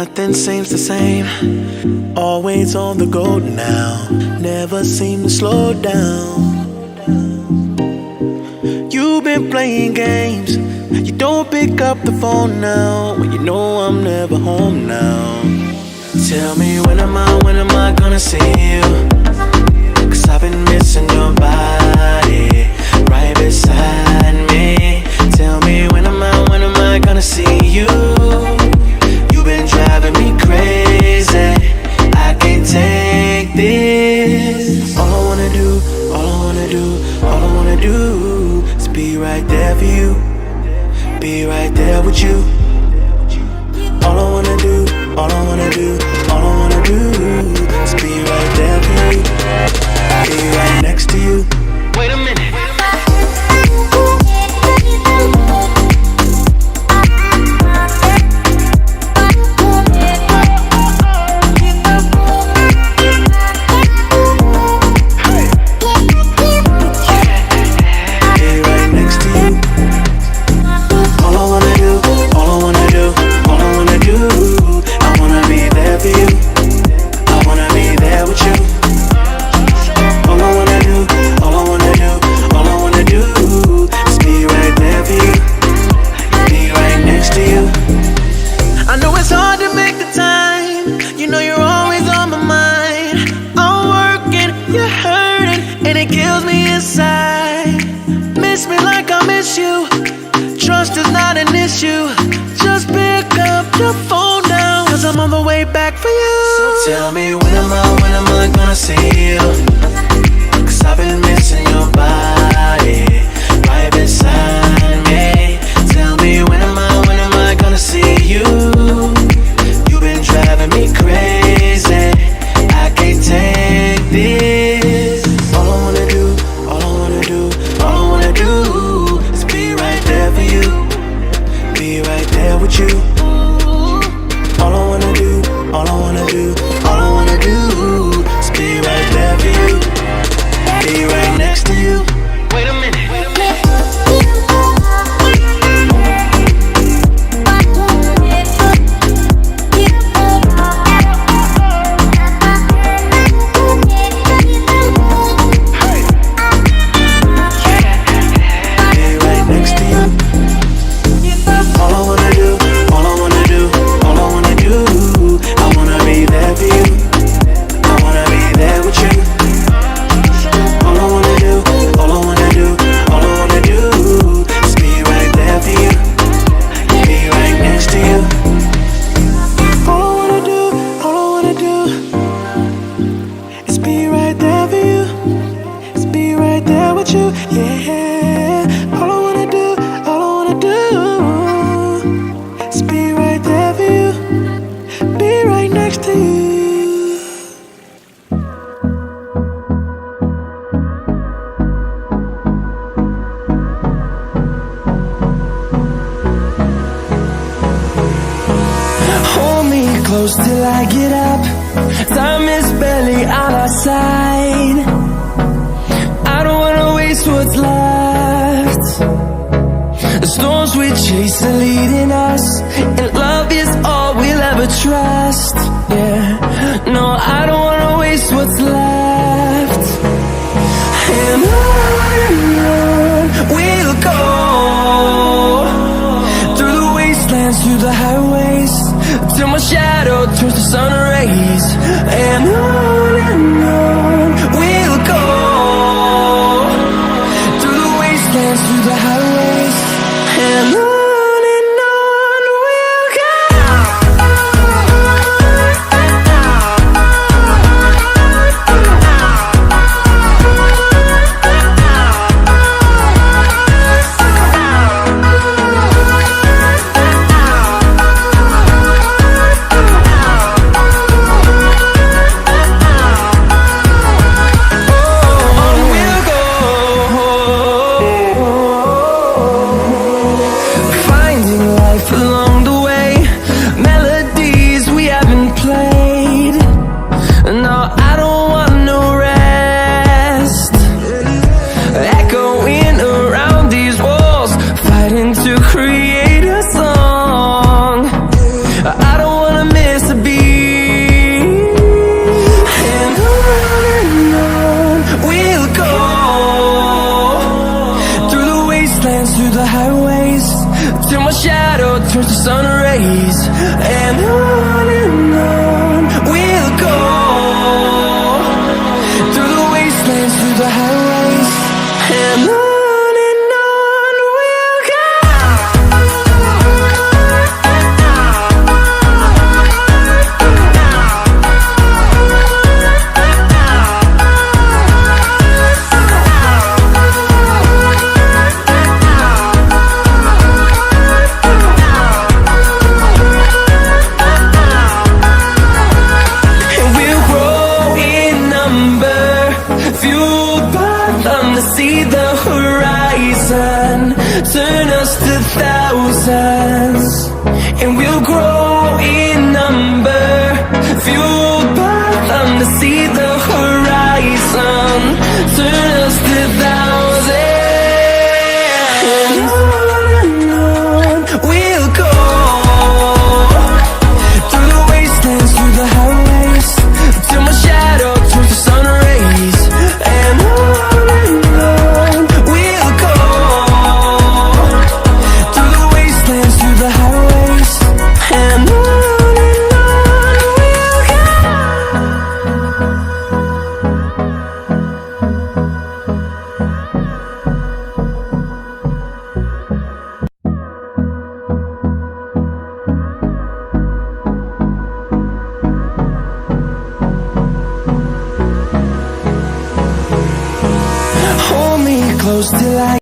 nothing seems the same. Always on the go now, never seem to slow down. You've been playing games, you don't pick up the phone now, when you know I'm never home now. Tell me when am I gonna see you? 'Cause I've been missing your body right beside me. Tell me when am I gonna see you? You've been driving me crazy, I can't take this. All I wanna do is be right there for you, be right there with you. All I wanna do is be right there for you, be right next to you. Wait a minute. Tell me when am I gonna see you? 'Cause I've been missing your body right beside me. Tell me when am I gonna see you? You've been driving me crazy, I can't take this. All I wanna do is be right there for you, be right there with you. All I wanna do is be right there for you, be right next to you. Wait a minute. Close till I get up, time is barely on our side. I don't wanna waste what's left. The storms we chase are leading us, and love is all we'll ever trust. Yeah, no, I don't wanna waste what's left. And on we'll go, through the wastelands, through the highways, till my shadow turns to sun rays. And on we'll go, through the wastelands, through the highways, and on we'll go. through the highways, till my shadow turns to sun rays. And on we'll go, through the wastelands, through the highways. And on we'll go. See the horizon, turn us to thousands, and we'll grow in number, fueled by them to see the horizon, turn us to thousands. And on we'll go, through the wastelands, through the highways, till my shadow turns to sun rays. And on close till I